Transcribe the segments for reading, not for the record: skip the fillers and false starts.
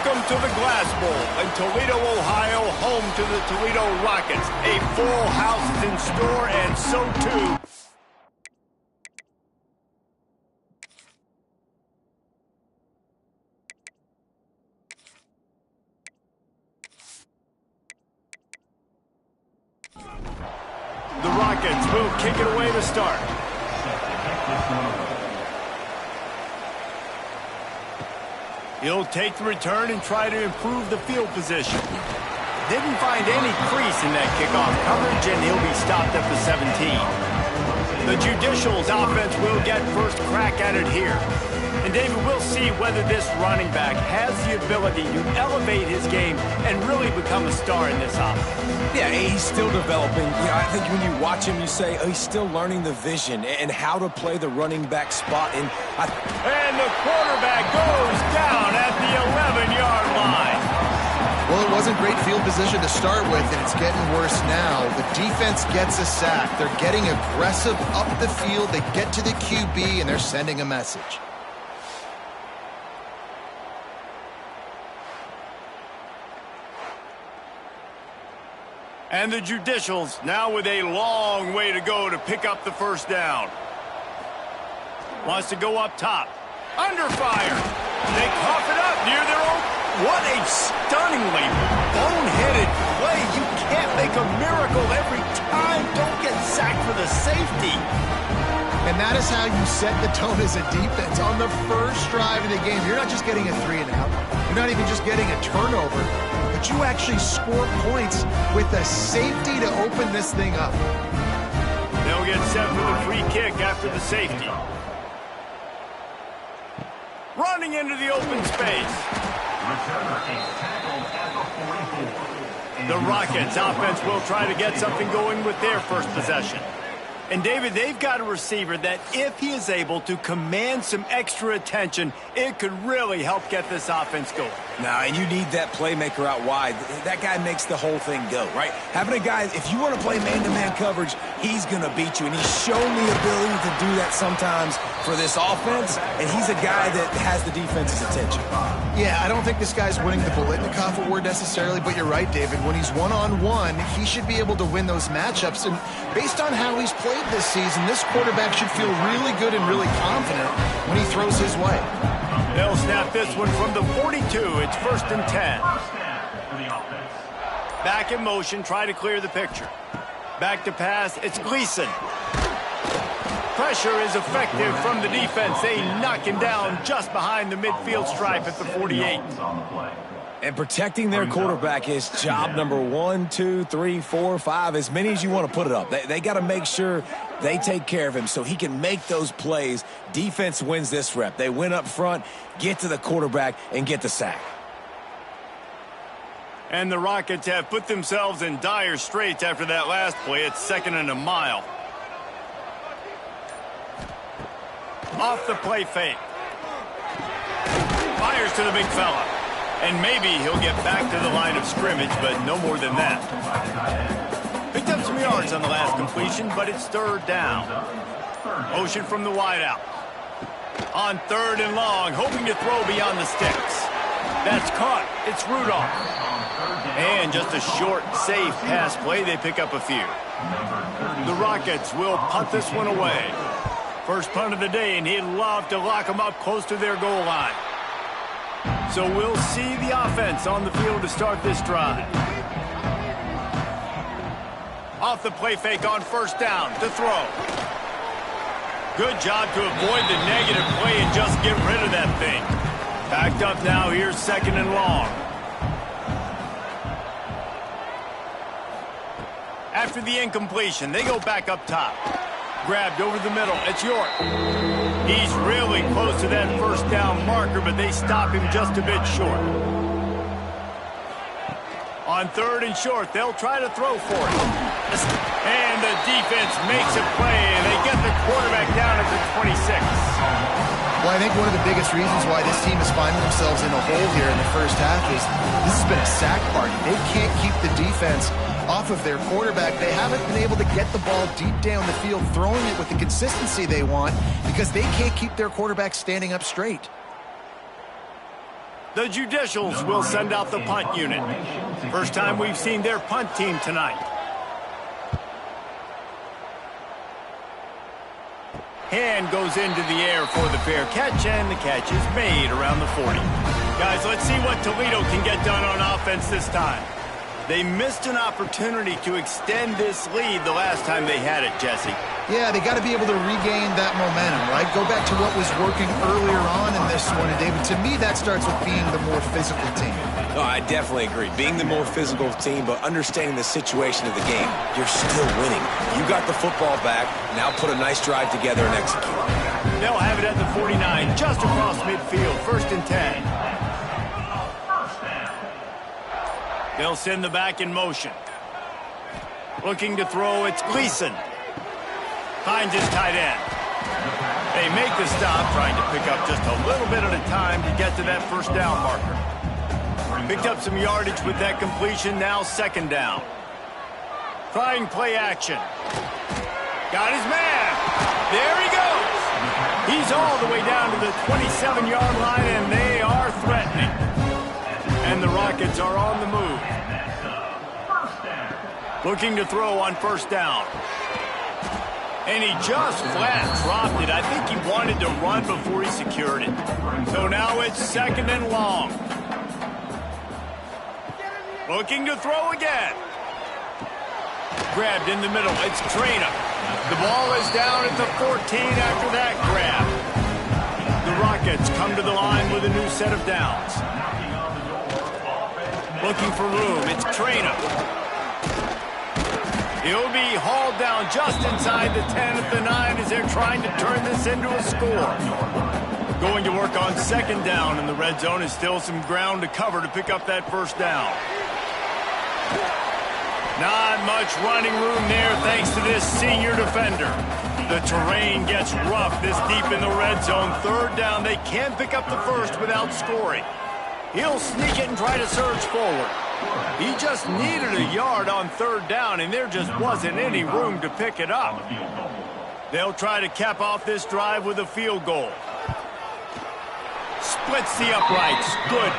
Welcome to the Glass Bowl in Toledo, Ohio, home to the Toledo Rockets. A full house is in store, and so too. The Rockets will kick it away to start. He'll take the return and try to improve the field position. Didn't find any crease in that kickoff coverage, and he'll be stopped at the 17. The Judicials offense will get first crack at it here. And David, we'll see whether this running back has the ability to elevate his game and really become a star in this offense. Yeah, he's still developing. I think when you watch him, you say, oh, he's still learning the vision and how to play the running back spot. And the quarterback goes down at the 11-yard line. Well, it wasn't great field position to start with, and it's getting worse now. The defense gets a sack. They're getting aggressive up the field. They get to the QB, and they're sending a message. And the Judicials now with a long way to go to pick up the first down. Wants to go up top. Under fire. They cough it up near their own. What a stunningly boneheaded play. You can't make a miracle every time. Don't get sacked for the safety. And that is how you set the tone as a defense. On the first drive of the game, you're not just getting a 3-and-out. You're not even just getting a turnover. But you actually score points with a safety to open this thing up. They'll get set for the free kick after the safety. Running into the open space. The Rockets offense will try to get something going with their first possession. And, David, they've got a receiver that if he is able to command some extra attention, it could really help get this offense going. Now, and you need that playmaker out wide. That guy makes the whole thing go, right? Having a guy, if you want to play man-to-man coverage, he's going to beat you. And he's shown the ability to do that sometimes for this offense. And he's a guy that has the defense's attention. Yeah, I don't think this guy's winning the Bolitnikoff award necessarily, but you're right, David. When he's one-on-one, he should be able to win those matchups. And based on how he's played this season, this quarterback should feel really good and really confident when he throws his way. They'll snap this one from the 42. It's 1st and 10. Back in motion, try to clear the picture. Back to pass, it's Gleason. Pressure is effective from the defense. They knock him down just behind the midfield stripe at the 48. And protecting their quarterback is job number 1, 2, 3, 4, 5, as many as you want to put it up. They got to make sure they take care of him so he can make those plays. Defense wins this rep. They win up front, get to the quarterback, and get the sack. And the Rockets have put themselves in dire straits after that last play. It's 2nd and a mile. Off the play fake. Fires to the big fella. And maybe he'll get back to the line of scrimmage, but no more than that. Picked up some yards on the last completion, but it's 3rd down. Motion from the wideout. On 3rd and long, hoping to throw beyond the sticks. That's caught. It's Rudolph. And just a short, safe pass play. They pick up a few. The Rockets will punt this one away. First punt of the day, and he'd love to lock them up close to their goal line. So we'll see the offense on the field to start this drive. Off the play fake on 1st down to throw. Good job to avoid the negative play and just get rid of that thing. Backed up now, here's 2nd and long. After the incompletion, they go back up top. Grabbed over the middle, it's York. He's really close to that 1st down marker, but they stop him just a bit short. On 3rd and short, they'll try to throw for it. And the defense makes a play, and they get the quarterback down at the 26. Well, I think one of the biggest reasons why this team is finding themselves in a hole here in the first half is this has been a sack party. They can't keep the defense off of their quarterback. They haven't been able to get the ball deep down the field, throwing it with the consistency they want because they can't keep their quarterback standing up straight. The Judicials will send out the punt unit. First time we've seen their punt team tonight. Hand goes into the air for the fair catch, and the catch is made around the 40. Guys, let's see what Toledo can get done on offense this time. They missed an opportunity to extend this lead the last time they had it, Jesse. Yeah, they got to be able to regain that momentum, right? Go back to what was working earlier on in this one. And, David, to me, that starts with being the more physical team. Oh, I definitely agree. Being the more physical team, but understanding the situation of the game. You're still winning. You got the football back. Now put a nice drive together and execute. They'll have it at the 49, just across midfield, 1st and 10. They'll send the back in motion. Looking to throw, it's Gleason. Finds his tight end. They make the stop, trying to pick up just a little bit at a time to get to that 1st down marker. Picked up some yardage with that completion, now 2nd down. Trying play action. Got his man. There he goes. He's all the way down to the 27-yard line, and they are threatening. And the Rockets are on the move. Looking to throw on 1st down. And he just flat dropped it. I think he wanted to run before he secured it. So now it's 2nd and long. Looking to throw again. Grabbed in the middle. It's Traina. The ball is down at the 14 after that grab. The Rockets come to the line with a new set of downs. Looking for room. It's Traina. He'll be hauled down just inside the 10 at the 9 as they're trying to turn this into a score. Going to work on 2nd down, and the red zone is still some ground to cover to pick up that 1st down. Not much running room there thanks to this senior defender. The terrain gets rough this deep in the red zone. 3rd down, they can't pick up the 1st without scoring. He'll sneak it and try to surge forward. He just needed a yard on 3rd down, and there just wasn't any room to pick it up. They'll try to cap off this drive with a field goal. Splits the uprights. Good.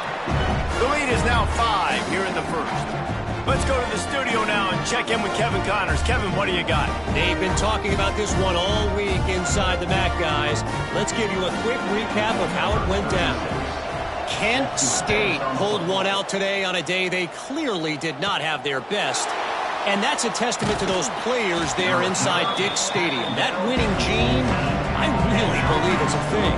The lead is now 5 here in the 1st. Let's go to the studio now and check in with Kevin Connors. Kevin, what do you got? They've been talking about this one all week inside the MAC, guys. Let's give you a quick recap of how it went down. Kent State pulled one out today on a day they clearly did not have their best. And that's a testament to those players there inside Dick's Stadium. That winning gene, I really believe it's a thing.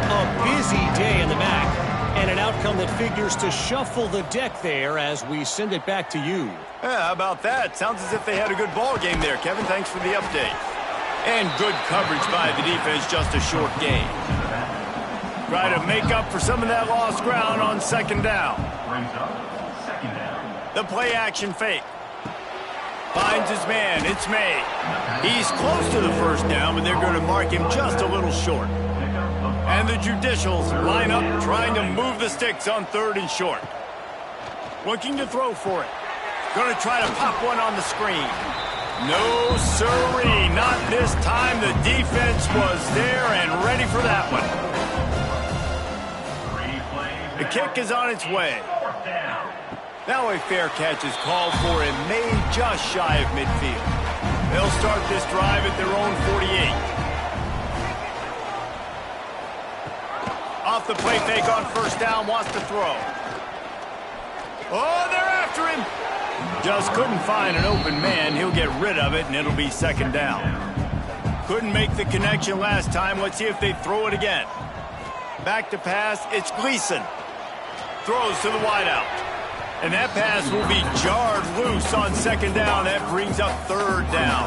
A busy day in the MAC, and an outcome that figures to shuffle the deck there as we send it back to you. Yeah, how about that? Sounds as if they had a good ball game there, Kevin. Thanks for the update. And good coverage by the defense, just a short gain. Try to make up for some of that lost ground on 2nd down. The play action fake. Finds his man. It's May. He's close to the 1st down, but they're going to mark him just a little short. And the Judicials line up trying to move the sticks on 3rd and short. Looking to throw for it. Going to try to pop one on the screen. No sirree, not this time. The defense was there and ready for that one. The kick is on its way. Now a fair catch is called for and made just shy of midfield. They'll start this drive at their own 48. Off the play fake on 1st down, wants to throw. Oh, they're after him. Just couldn't find an open man. He'll get rid of it, and it'll be 2nd down. Couldn't make the connection last time. Let's see if they throw it again. Back to pass, it's Gleason. Throws to the wideout. And that pass will be jarred loose on 2nd down. That brings up 3rd down.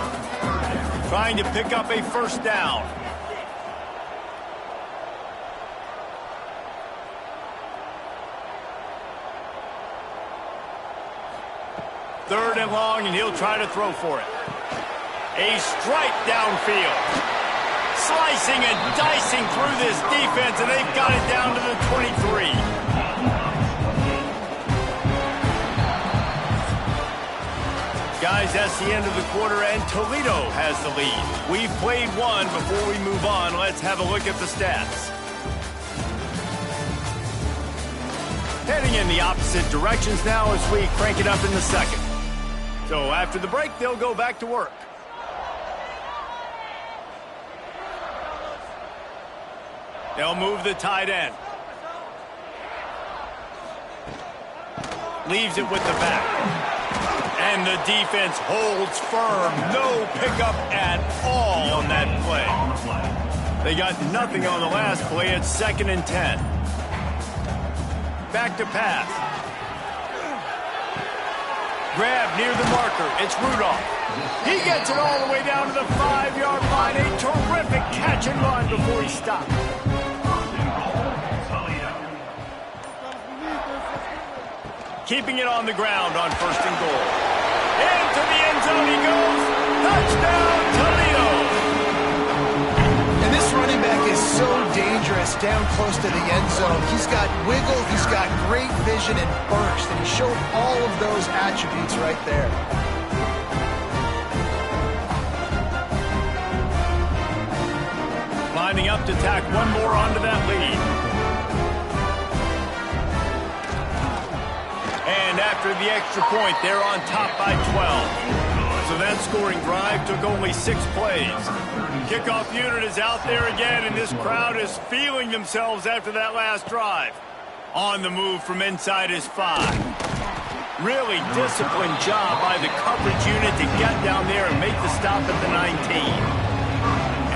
Trying to pick up a 1st down. Third and long, and he'll try to throw for it. A strike downfield. Slicing and dicing through this defense, and they've got it down to the 23. Guys, that's the end of the quarter, and Toledo has the lead. We've played one. Before we move on, let's have a look at the stats. Heading in the opposite directions now as we crank it up in the second. So after the break, they'll go back to work. They'll move the tight end. Leaves it with the back. And the defense holds firm. No pickup at all on that play. They got nothing on the last play. It's 2nd and 10. Back to pass. Grab near the marker. It's Rudolph. He gets it all the way down to the 5-yard line. A terrific catch and run before he stopped. Keeping it on the ground on 1st and goal. Into the end zone he goes. Touchdown, Toledo. And this running back is so dangerous down close to the end zone. He's got wiggle, he's got great vision and burst, and he showed all of those attributes right there. Lining up to tack one more onto that lead. And after the extra point, they're on top by 12. So that scoring drive took only 6 plays. Kickoff unit is out there again, and this crowd is feeling themselves after that last drive. On the move from inside his 5. Really disciplined job by the coverage unit to get down there and make the stop at the 19.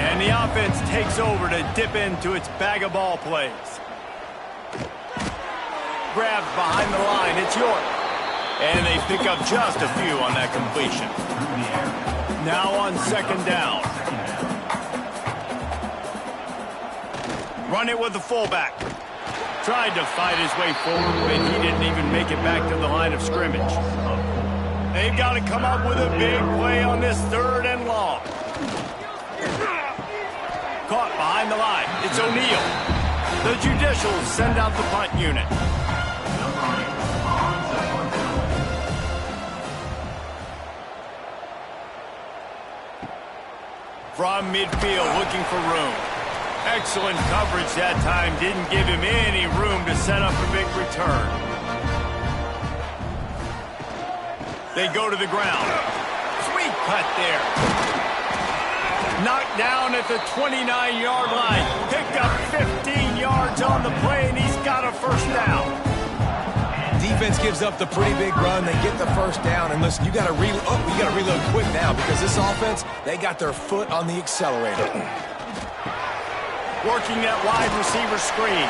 And the offense takes over to dip into its bag of ball plays. Grabbed behind the line, it's York. And they pick up just a few on that completion. Now on 2nd down. Run it with the fullback. Tried to fight his way forward, but he didn't even make it back to the line of scrimmage. They've got to come up with a big play on this 3rd and long. Caught behind the line. It's O'Neal. The Judicials send out the punt unit. From midfield, looking for room. Excellent coverage that time. Didn't give him any room to set up a big return. They go to the ground. Sweet cut there. Knocked down at the 29-yard line. Picked up 15 yards on the play, and he's got a 1st down. Defense gives up the pretty big run. They get the 1st down. And listen, you got to reload quick now because this offense, they got their foot on the accelerator. Working that wide receiver screen.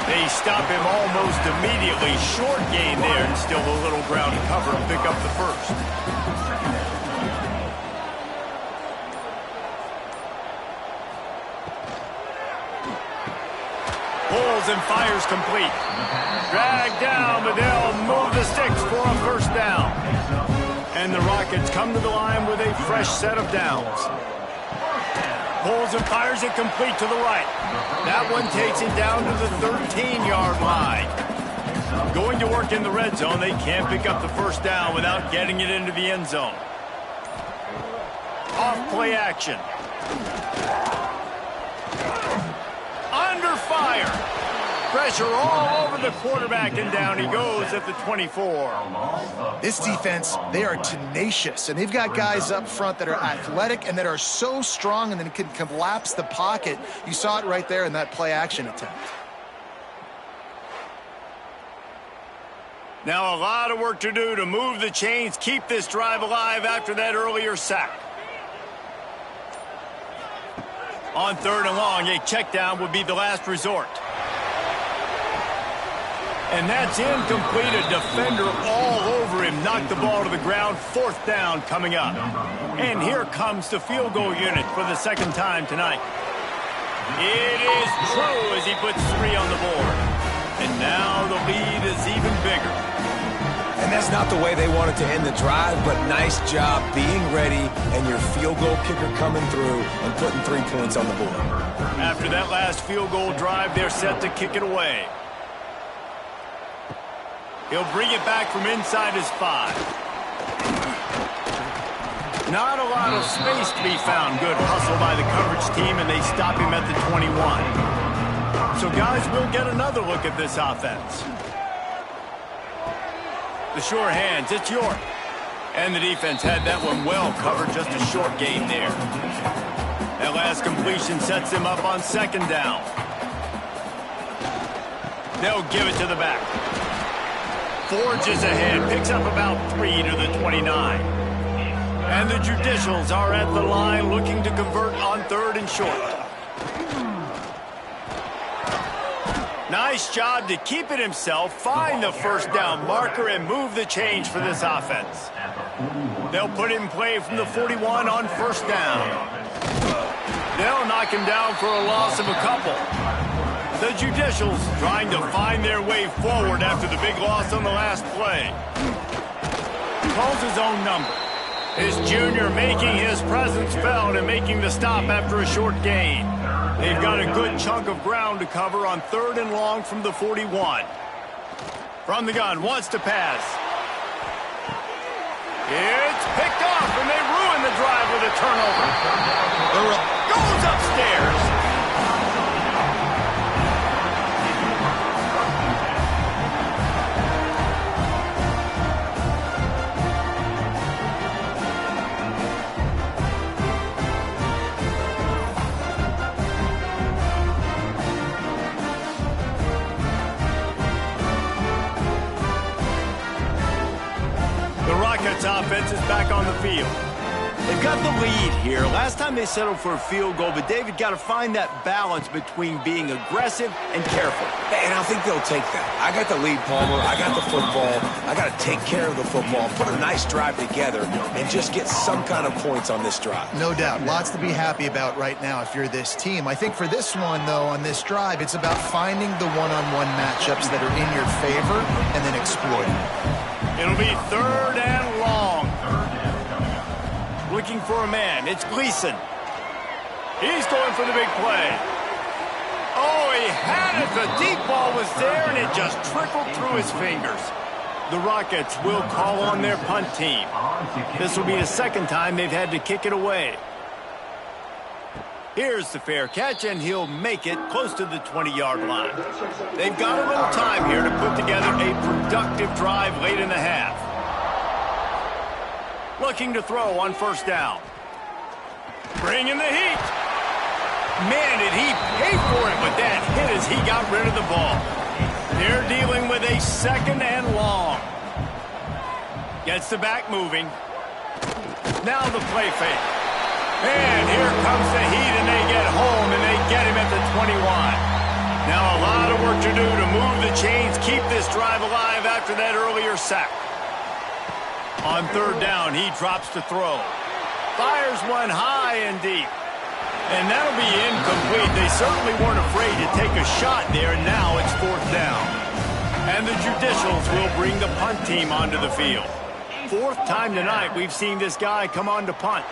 They stop him almost immediately. Short gain there, and still a little ground to cover and pick up the 1st. Pulls and fires complete. Dragged down, but they'll move the sticks for a 1st down. And the Rockets come to the line with a fresh set of downs. Pulls and fires it complete to the right. That one takes it down to the 13-yard line. Going to work in the red zone. They can't pick up the 1st down without getting it into the end zone. Off play action. Under fire. Pressure all over the quarterback, and down he goes at the 24. This defense, they are tenacious, and they've got guys up front that are athletic and that are so strong and then can collapse the pocket. You saw it right there in that play action attempt. Now a lot of work to do to move the chains, keep this drive alive after that earlier sack. On 3rd and long, a check down would be the last resort. And that's incomplete. A defender all over him. Knocked the ball to the ground. 4th down coming up. And here comes the field goal unit for the 2nd time tonight. It is true as he puts 3 on the board. And now the lead is even bigger. And that's not the way they wanted to end the drive, but nice job being ready and your field goal kicker coming through and putting 3 points on the board. After that last field goal drive, they're set to kick it away. He'll bring it back from inside his 5. Not a lot of space to be found. Good hustle by the coverage team, and they stop him at the 21. So, guys, we'll get another look at this offense. The sure hands, it's York. And the defense had that one well covered, just a short gain there. That last completion sets him up on second down. They'll give it to the back. Forges ahead, picks up about 3 to the 29. And the Judicials are at the line looking to convert on third and short. Nice job to keep it himself, find the first down marker, and move the change for this offense. They'll put it in play from the 41 on first down. They'll knock him down for a loss of a couple. The Judicials trying to find their way forward after the big loss on the last play. Calls his own number. His junior making his presence felt and making the stop after a short gain. They've got a good chunk of ground to cover on third and long from the 41. From the gun, wants to pass. It's picked off, and they ruin the drive with a turnover. Goes upstairs. Offense is back on the field. They've got the lead here. Last time they settled for a field goal, but David got to find that balance between being aggressive and careful. And I think they'll take that. I got the lead, Palmer. I got the football. I got to take care of the football, put a nice drive together, and just get some kind of points on this drive. No doubt. Lots to be happy about right now if you're this team. I think for this one, though, on this drive, it's about finding the one-on-one matchups that are in your favor and then exploiting it. It'll be third and long. Looking for a man. It's Gleason. He's going for the big play. Oh, he had it. The deep ball was there, and it just trickled through his fingers. The Rockets will call on their punt team. This will be the second time they've had to kick it away. Here's the fair catch, and he'll make it close to the 20-yard line. They've got a little time here to put together a productive drive late in the half. Looking to throw on first down. Bringing the heat. Man, did he pay for it, but that hit as he got rid of the ball. They're dealing with a second and long. Gets the back moving. Now the play fake. And here comes the heat, and they get home, and they get him at the 21. Now a lot of work to do to move the chains, keep this drive alive after that earlier sack. On third down, he drops to throw. Fires one high and deep. And that'll be incomplete. They certainly weren't afraid to take a shot there, and now it's fourth down. And the Judicials will bring the punt team onto the field. Fourth time tonight we've seen this guy come on to punt.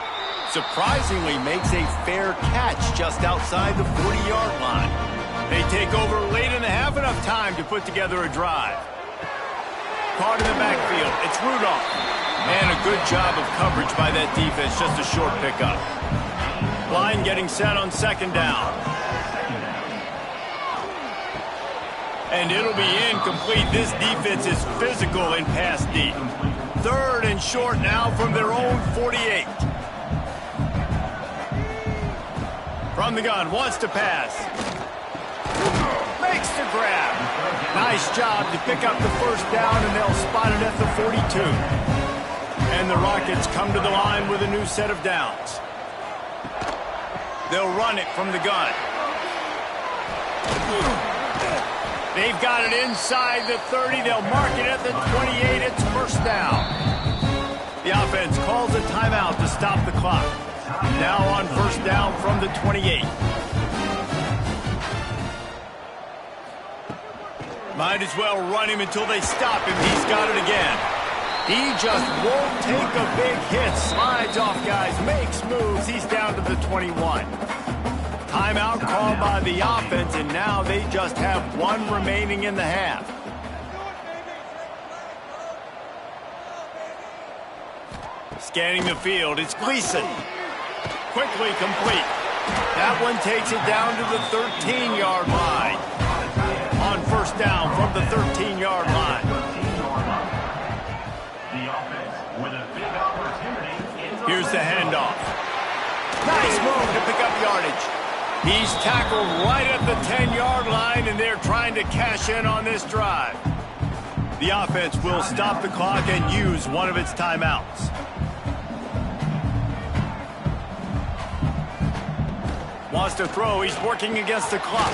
Surprisingly makes a fair catch just outside the 40-yard line. They take over late in the half, enough time to put together a drive. Caught in the backfield, it's Rudolph. And a good job of coverage by that defense, just a short pickup. Line getting set on second down. And it'll be incomplete. This defense is physical in pass deep. Third and short now from their own 48. From the gun, wants to pass. Makes the grab. Nice job to pick up the first down, and they'll spot it at the 42. And the Rockets come to the line with a new set of downs. They'll run it from the gun. They've got it inside the 30. They'll mark it at the 28. It's first down. The offense calls a timeout to stop the clock. Now on first down from the 28. Might as well run him until they stop him. He's got it again. He just won't take a big hit. Slides off guys, makes moves. He's down to the 21. Timeout called by the offense, and now they just have one remaining in the half. Scanning the field, it's Gleason. Quickly complete. That one takes it down to the 13-yard line. On first down from the 13-yard line. Here's the handoff. Nice move to pick up yardage. He's tackled right at the 10-yard line, and they're trying to cash in on this drive. The offense will stop the clock and use one of its timeouts. Wants to throw. He's working against the clock.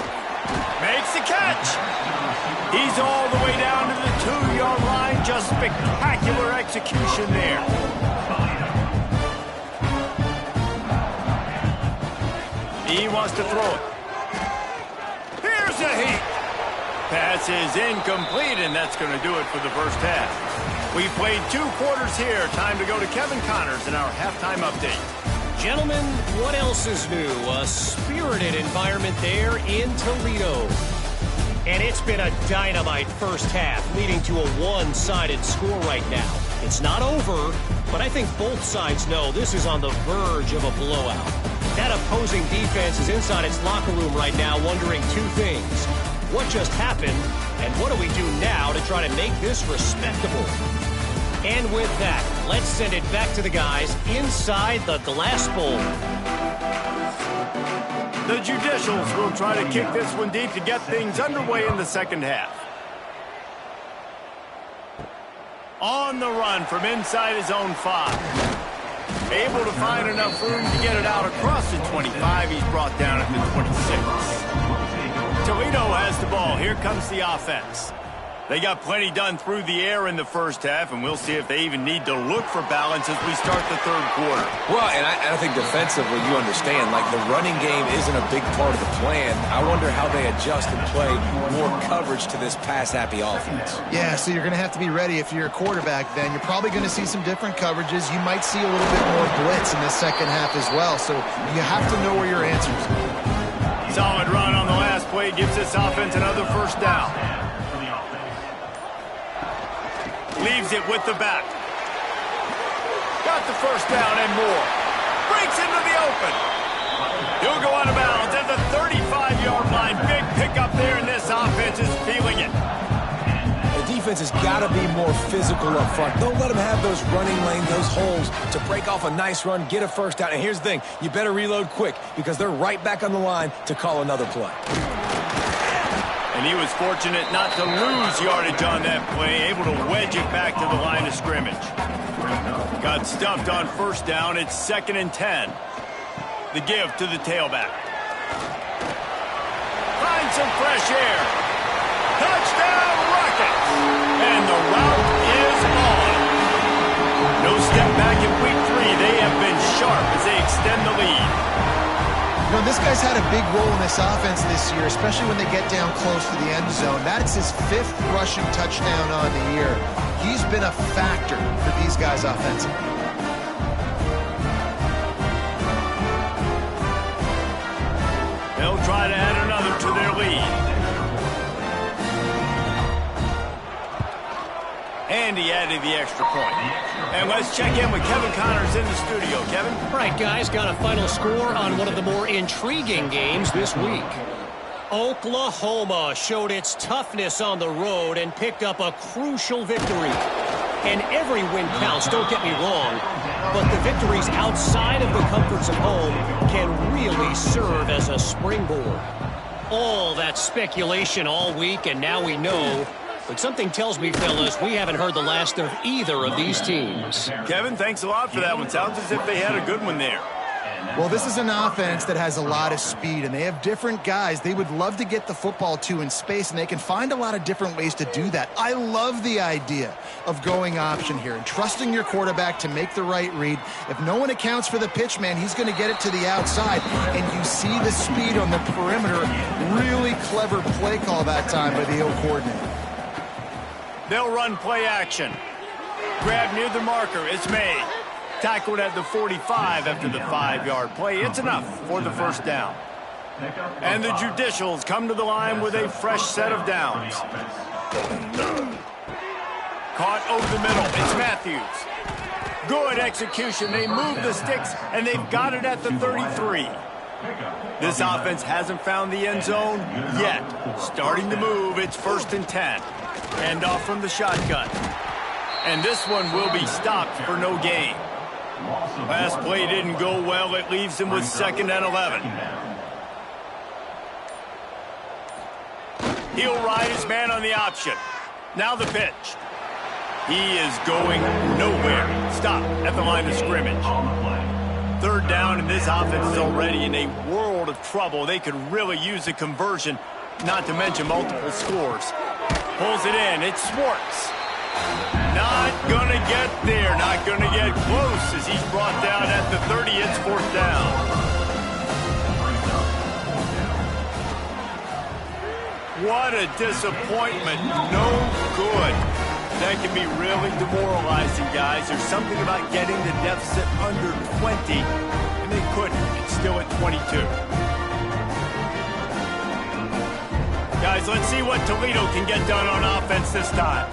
Makes the catch. He's all the way down to the 2-yard line. Just spectacular execution there. He wants to throw it. Here's a heat. Pass is incomplete, and that's going to do it for the first half. We've played 2 quarters here. Time to go to Kevin Connors in our halftime update. Gentlemen, what else is new? A spirited environment there in Toledo. And it's been a dynamite first half, leading to a one-sided score right now. It's not over, but I think both sides know this is on the verge of a blowout. That opposing defense is inside its locker room right now wondering 2 things. What just happened, and what do we do now to try to make this respectable? And with that, let's send it back to the guys inside the glass bowl. The Judicials will try to kick this one deep to get things underway in the second half. On the run from inside his own 5. Able to find enough room to get it out across the 25. He's brought down at the 26. Toledo has the ball. Here comes the offense. They got plenty done through the air in the first half, and we'll see if they even need to look for balance as we start the third quarter. Well, and I think defensively, you understand, like the running game isn't a big part of the plan. I wonder how they adjust and play more coverage to this pass-happy offense. Yeah, so you're going to have to be ready if you're a quarterback then. You're probably going to see some different coverages. You might see a little bit more blitz in the second half as well, so you have to know where your answers are. Solid run on the last play gives this offense another first down. Leaves it with the back. Got the first down and more. Breaks into the open. He'll go out of bounds at the 35-yard line. Big pickup there, and this offense is feeling it. The defense has got to be more physical up front. Don't let them have those running lane, those holes to break off a nice run, get a first down. And here's the thing, you better reload quick because they're right back on the line to call another play. And he was fortunate not to lose yardage on that play, able to wedge it back to the line of scrimmage. Got stuffed on first down. It's 2nd and 10. The give to the tailback. Finds some fresh air. Touchdown Rockets! And the route is on. No step back in week 3. They have been sharp as they extend the lead. You know, this guy's had a big role in this offense this year, especially when they get down close to the end zone. That's his 5th rushing touchdown on the year. He's been a factor for these guys offensively. They'll try to add another to their lead. And he added the extra point. And let's check in with Kevin Connors in the studio. Kevin? All right, guys, got a final score on one of the more intriguing games this week. Oklahoma showed its toughness on the road and picked up a crucial victory. And every win counts, don't get me wrong, but the victories outside of the comforts of home can really serve as a springboard. All that speculation all week, and now we know. But something tells me, fellas, we haven't heard the last of either of these teams. Kevin, thanks a lot for that one. Sounds as if they had a good one there. Well, this is an offense that has a lot of speed, and they have different guys they would love to get the football to in space, and they can find a lot of different ways to do that. I love the idea of going option here and trusting your quarterback to make the right read. If no one accounts for the pitch, man, he's going to get it to the outside, and you see the speed on the perimeter. Really clever play call that time by the O coordinator. They'll run play action. Grab near the marker. It's made. Tackled at the 45 after the 5-yard play. It's enough for the first down. And the Judicials come to the line with a fresh set of downs. Caught over the middle. It's Matthews. Good execution. They move the sticks, and they've got it at the 33. This offense hasn't found the end zone yet. Starting to move. It's 1st and 10. Hand off from the shotgun. And this one will be stopped for no gain. Last play didn't go well. It leaves him with 2nd and 11. He'll ride his man on the option. Now the pitch. He is going nowhere. Stop at the line of scrimmage. 3rd down, and this offense is already in a world of trouble. They could really use a conversion, not to mention multiple scores. Pulls it in. It's Schwartz. Not going to get there. Not going to get close as he's brought down at the 30. It's 4th down. What a disappointment. No good. That can be really demoralizing, guys. There's something about getting the deficit under 20, and they couldn't. It's still at 22. Guys, let's see what Toledo can get done on offense this time.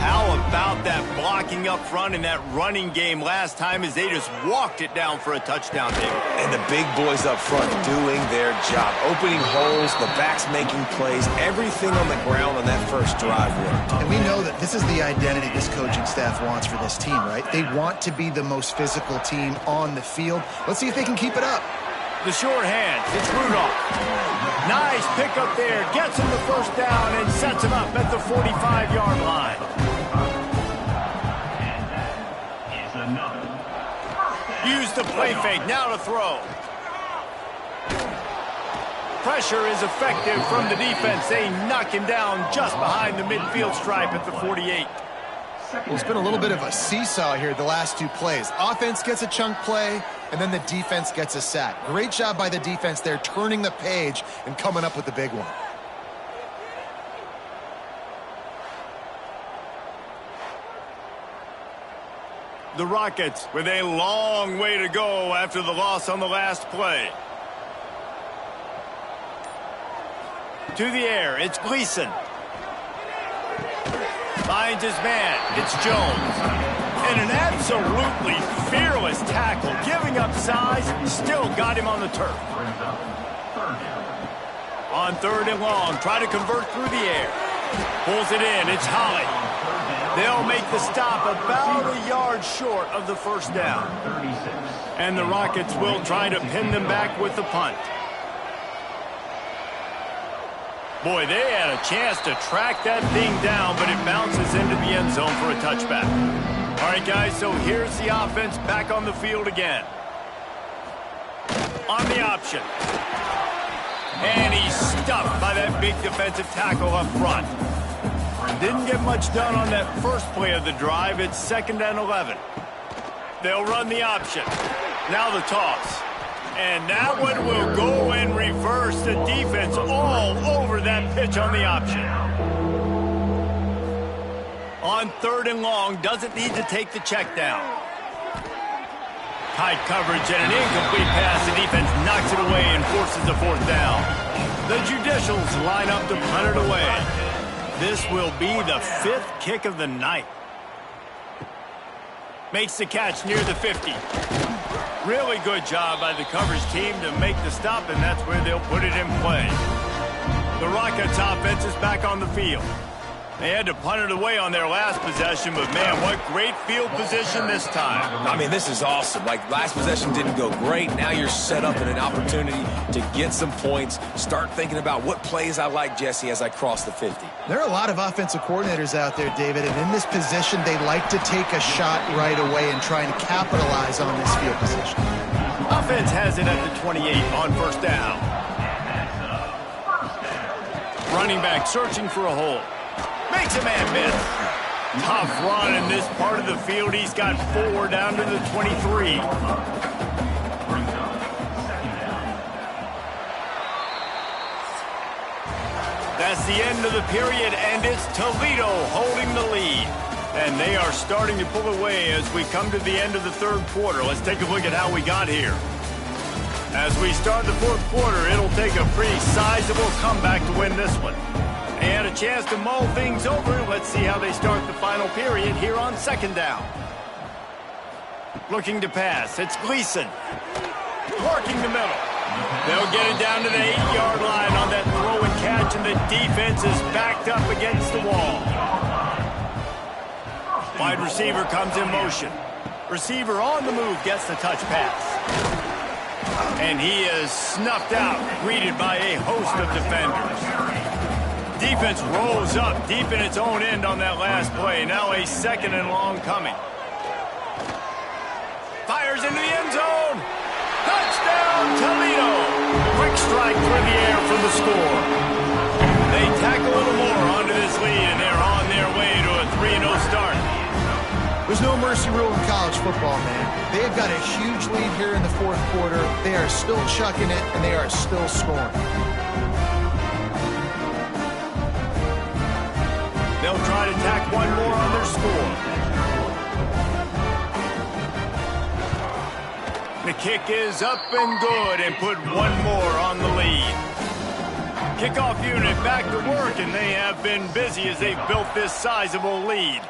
How about that blocking up front in that running game last time as they just walked it down for a touchdown, David? And the big boys up front doing their job. Opening holes, the backs making plays, everything on the ground on that first drive worked. And we know that this is the identity this coaching staff wants for this team, right? They want to be the most physical team on the field. Let's see if they can keep it up. The short hands, it's Rudolph. Nice pickup there, gets him the 1st down and sets him up at the 45-yard line. Use the play fake, now to throw. Pressure is effective from the defense. They knock him down just behind the midfield stripe at the 48. Well, it's been a little bit of a seesaw here the last 2 plays. Offense gets a chunk play, and then the defense gets a sack. Great job by the defense there, turning the page and coming up with the big one. The Rockets with a long way to go after the loss on the last play. To the air, it's Gleason. Finds his man, it's Jones. And an absolutely fearless tackle, giving up size, still got him on the turf. On 3rd and long, try to convert through the air. Pulls it in, it's Holly. They'll make the stop about a yard short of the 1st down. And the Rockets will try to pin them back with the punt. Boy, they had a chance to track that thing down, but it bounces into the end zone for a touchback. All right, guys, so here's the offense back on the field again. On the option. And he's stuffed by that big defensive tackle up front. Didn't get much done on that first play of the drive. It's 2nd and 11. They'll run the option. Now the toss. And that one will go in reverse. The defense all over that pitch on the option. On 3rd and long, doesn't need to take the check down. Tight coverage and an incomplete pass. The defense knocks it away and forces the 4th down. The Judicials line up to punt it away. This will be the 5th kick of the night. Makes the catch near the 50. Really good job by the coverage team to make the stop, and that's where they'll put it in play. The Rockets offense is back on the field. They had to punt it away on their last possession, but man, what great field position this time. I mean, this is awesome. Like, last possession didn't go great. Now you're set up in an opportunity to get some points. Start thinking about what plays I like, Jesse, as I cross the 50. There are a lot of offensive coordinators out there, David, and in this position, they like to take a shot right away and try and capitalize on this field position. Offense has it at the 28 on 1st down. Running back searching for a hole. Makes a man miss. Tough run in this part of the field. He's got 4 down to the 23. That's the end of the period, and it's Toledo holding the lead. And they are starting to pull away as we come to the end of the 3rd quarter. Let's take a look at how we got here. As we start the 4th quarter, it'll take a pretty sizable comeback to win this one. They had a chance to mull things over. Let's see how they start the final period here on 2nd down. Looking to pass. It's Gleason. Working the middle. They'll get it down to the 8-yard line on that throw and catch, and the defense is backed up against the wall. Wide receiver comes in motion. Receiver on the move gets the touch pass. And he is snuffed out, greeted by a host of defenders. Defense rolls up deep in its own end on that last play. Now a 2nd and long coming. Fires into the end zone. Touchdown, Toledo. Quick strike through the air for the score. They tack a little more onto this lead, and they're on their way to a 3-0 start. There's no mercy rule in college football, man. They've got a huge lead here in the 4th quarter. They are still chucking it, and they are still scoring. They'll try to tack one more on their score. The kick is up and good and put one more on the lead. Kickoff unit back to work, and they have been busy as they've built this sizable lead.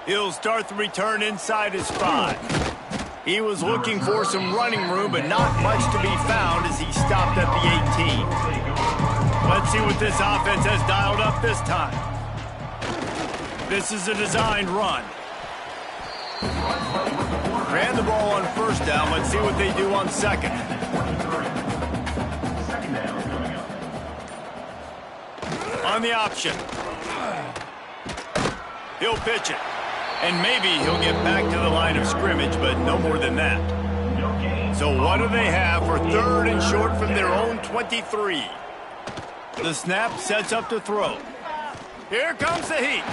He'll start the return inside his 5. He was looking for some running room, but not much to be found as he stopped at the 18. Let's see what this offense has dialed up this time. This is a designed run. Ran the ball on 1st down. Let's see what they do on 2nd. On the option. He'll pitch it. And maybe he'll get back to the line of scrimmage, but no more than that. So what do they have for 3rd and short from their own 23? The snap sets up to throw. Here comes the heat.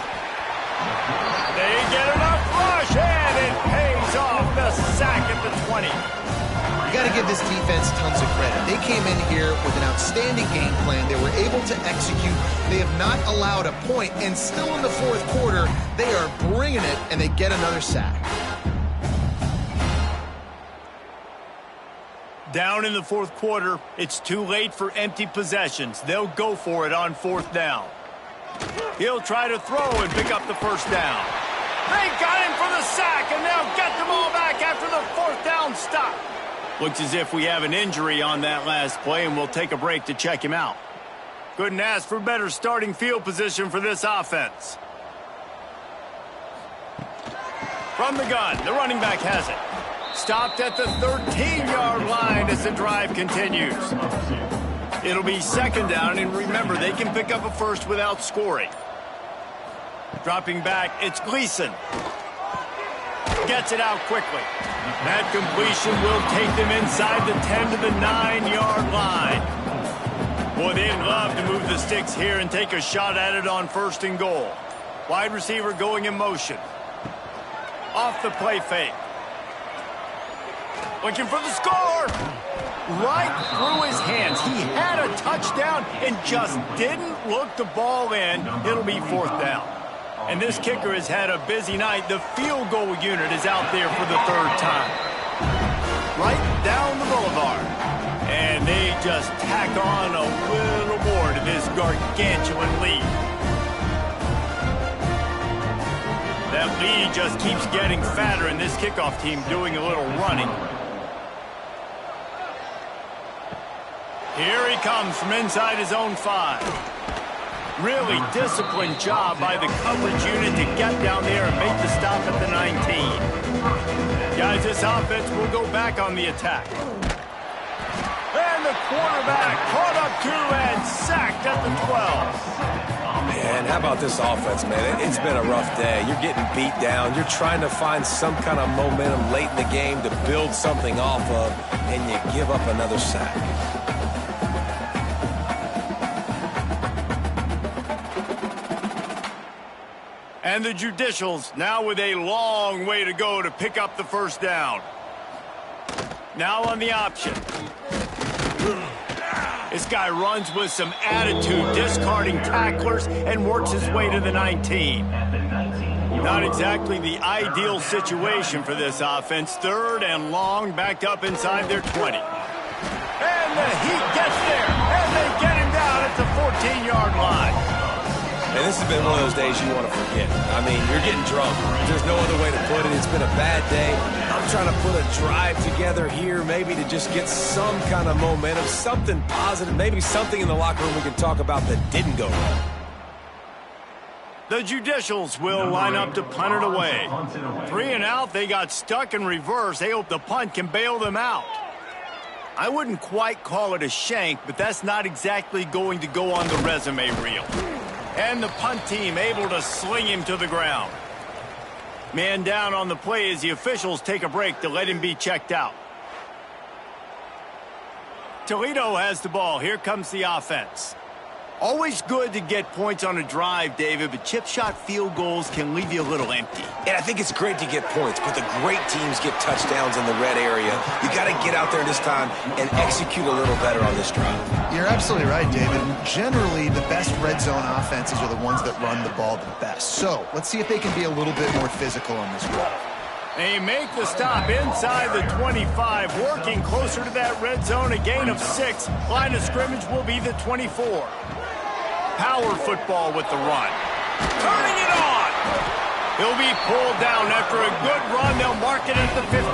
They get enough rush, and it pays off the sack at the 20. You got to give this defense tons of credit. They came in here with an outstanding game plan. They were able to execute. They have not allowed a point, and still in the 4th quarter, they are bringing it, and they get another sack. Down in the 4th quarter, it's too late for empty possessions. They'll go for it on 4th down. He'll try to throw and pick up the 1st down. They got him for the sack, and they'll get the ball back after the 4th down stop. Looks as if we have an injury on that last play, and we'll take a break to check him out. Couldn't ask for better starting field position for this offense. From the gun, the running back has it. Stopped at the 13-yard line as the drive continues. It'll be 2nd down, and remember, they can pick up a 1st without scoring. Dropping back, it's Gleason. Gets it out quickly. That completion will take them inside the 10 to the 9-yard line. Boy, they'd love to move the sticks here and take a shot at it on 1st and goal. Wide receiver going in motion. Off the play fake. Looking for the score. Right through his hands. He had a touchdown and just didn't look the ball in. It'll be 4th down. And this kicker has had a busy night. The field goal unit is out there for the 3rd time. Right down the boulevard. And they just tack on a little more to this gargantuan lead. That lead just keeps getting fatter, and this kickoff team doing a little running. Here he comes from inside his own 5. Really disciplined job by the coverage unit to get down there and make the stop at the 19. Guys, this offense will go back on the attack. And the quarterback caught up to and sacked at the 12. Man, how about this offense, man? It's been a rough day. You're getting beat down. You're trying to find some kind of momentum late in the game to build something off of, and you give up another sack. And the Judicials now with a long way to go to pick up the 1st down. Now on the option. This guy runs with some attitude, discarding tacklers, and works his way to the 19. Not exactly the ideal situation for this offense. 3rd and long, backed up inside their 20. And the Heat gets there, and they get him down at the 14-yard line. And this has been one of those days you want to forget. I mean, you're getting drunk. There's no other way to put it. It's been a bad day. I'm trying to put a drive together here, maybe to just get some kind of momentum, something positive, maybe something in the locker room we can talk about that didn't go wrong. The Judicials will line up to punt it away. 3 and out, they got stuck in reverse. They hope the punt can bail them out. I wouldn't quite call it a shank, but that's not exactly going to go on the resume reel. And the punt team able to sling him to the ground. Man down on the play as the officials take a break to let him be checked out. Toledo has the ball. Here comes the offense. Always good to get points on a drive, David, but chip shot field goals can leave you a little empty. And I think it's great to get points, but the great teams get touchdowns in the red area. You got to get out there this time and execute a little better on this drive. You're absolutely right, David. Generally, the best red zone offenses are the ones that run the ball the best. So let's see if they can be a little bit more physical on this drive. They make the stop inside the 25, working closer to that red zone, a gain of 6. Line of scrimmage will be the 24. Power football with the run. Turning it on. He'll be pulled down after a good run. They'll mark it at the 15.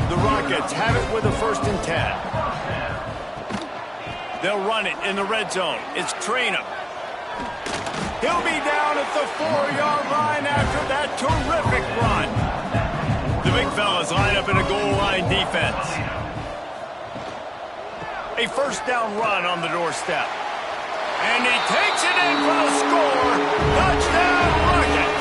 The Rockets have it with a 1st and 10. They'll run it in the red zone. It's Traynham. He'll be down at the 4-yard line after that terrific run. The big fellas line up in a goal line defense. A 1st down run on the doorstep. And he takes it in for the score. Touchdown, Rockets.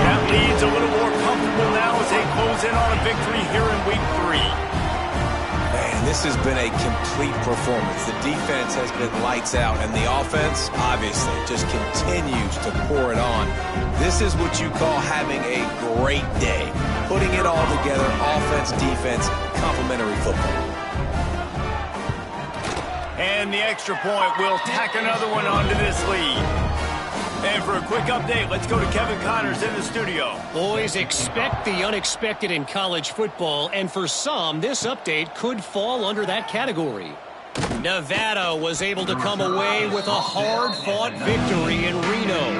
That lead's a little more comfortable now as they close in on a victory here in week 3. Man, this has been a complete performance. The defense has been lights out, and the offense, obviously, just continues to pour it on. This is what you call having a great day. Putting it all together, offense, defense, complementary football. And the extra point will tack another one onto this lead. And for a quick update, let's go to Kevin Connors in the studio. Boys, expect the unexpected in college football, and for some, this update could fall under that category. Nevada was able to come away with a hard-fought victory in Reno.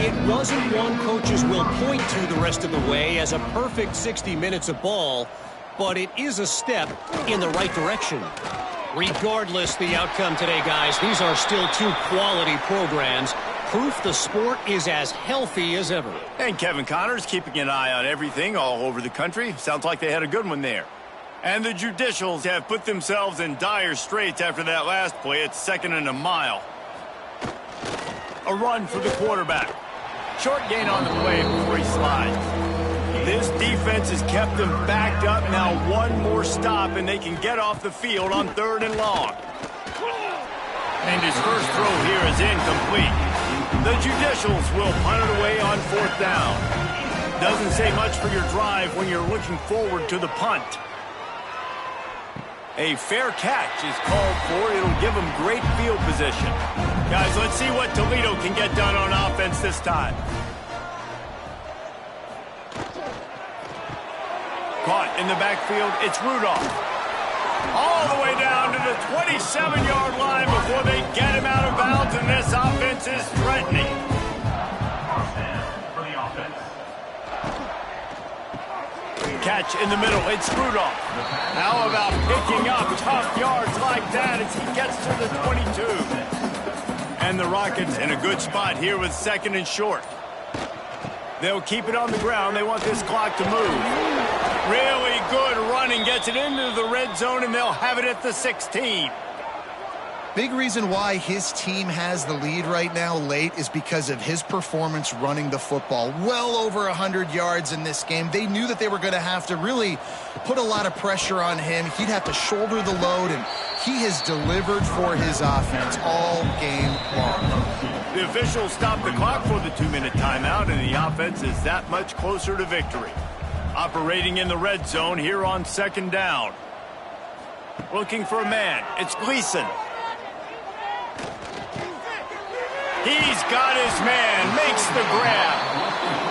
It wasn't one coaches will point to the rest of the way as a perfect 60 minutes of ball, but it is a step in the right direction. Regardless the outcome today, guys, these are still 2 quality programs. Proof the sport is as healthy as ever. And Kevin Connors keeping an eye on everything all over the country. Sounds like they had a good one there. And the Judicials have put themselves in dire straits after that last play. It's 2nd and a mile. A run for the quarterback. Short gain on the play before he slides. This defense has kept them backed up. Now one more stop, and they can get off the field on 3rd and long. And his first throw here is incomplete. The Judicials will punt it away on 4th down. Doesn't say much for your drive when you're looking forward to the punt. A fair catch is called for. It'll give them great field position. Guys, let's see what Toledo can get done on offense this time. Caught in the backfield, it's Rudolph. All the way down to the 27-yard line before they get him out of bounds, and this offense is threatening. Catch in the middle, it's Rudolph. How about picking up tough yards like that as he gets to the 22? And the Rockets in a good spot here with 2nd and short. They'll keep it on the ground. They want this clock to move. Really good running, gets it into the red zone, and they'll have it at the 16. Big reason why his team has the lead right now late is because of his performance running the football. Well over 100 yards in this game. They knew that they were going to have to really put a lot of pressure on him. He'd have to shoulder the load, and he has delivered for his offense all game long. The officials stop the clock for the 2-minute timeout, and the offense is that much closer to victory. Operating in the red zone here on 2nd down. Looking for a man. It's Gleason. He's got his man. Makes the grab.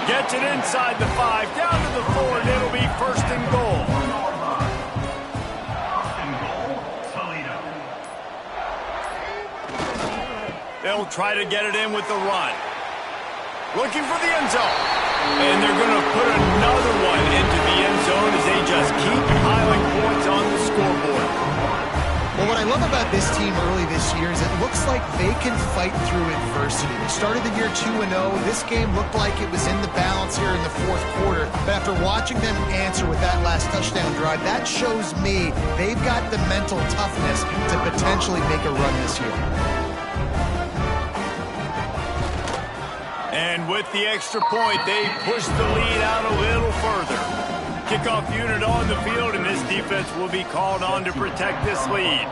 Gets it inside the 5. Down to the 4, and it'll be 1st and goal. They'll try to get it in with the run. Looking for the end zone. And they're going to put another one into the end zone as they just keep piling points on the scoreboard. Well, what I love about this team early this year is it looks like they can fight through adversity. They started the year 2-0. This game looked like it was in the balance here in the fourth quarter. But after watching them answer with that last touchdown drive, that shows me they've got the mental toughness to potentially make a run this year. And with the extra point, they push the lead out a little further. Kickoff unit on the field, and this defense will be called on to protect this lead.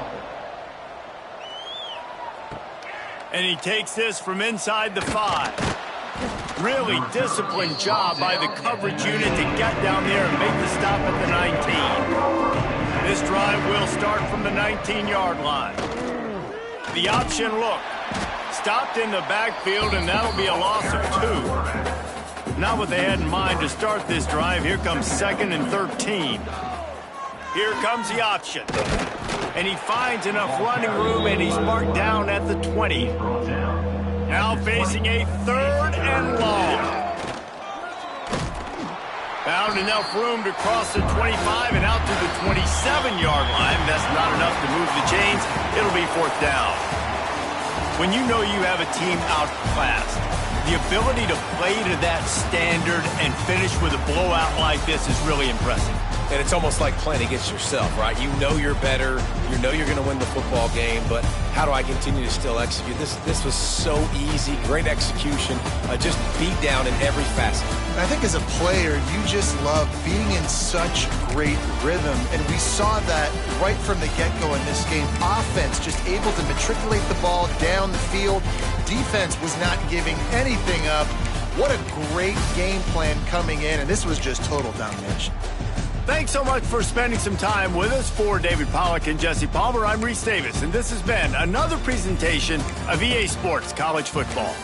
And he takes this from inside the 5. Really disciplined job by the coverage unit to get down there and make the stop at the 19. This drive will start from the 19-yard line. The option look. Stopped in the backfield, and that'll be a loss of 2. Not what they had in mind to start this drive. Here comes 2nd and 13. Here comes the option. And he finds enough running room, and he's marked down at the 20. Now facing a 3rd and long. Found enough room to cross the 25 and out to the 27-yard line. That's not enough to move the chains. It'll be 4th down. When you know you have a team outclassed, the ability to play to that standard and finish with a blowout like this is really impressive. And it's almost like playing against yourself, right? You know you're better. You know you're going to win the football game, but how do I continue to still execute? This was so easy, great execution, just beat down in every facet. I think as a player, you just love being in such great rhythm, and we saw that right from the get-go in this game. Offense just able to matriculate the ball down the field. Defense was not giving anything up. What a great game plan coming in, and this was just total domination. Thanks so much for spending some time with us. For David Pollack and Jesse Palmer, I'm Reese Davis, and this has been another presentation of EA Sports College Football.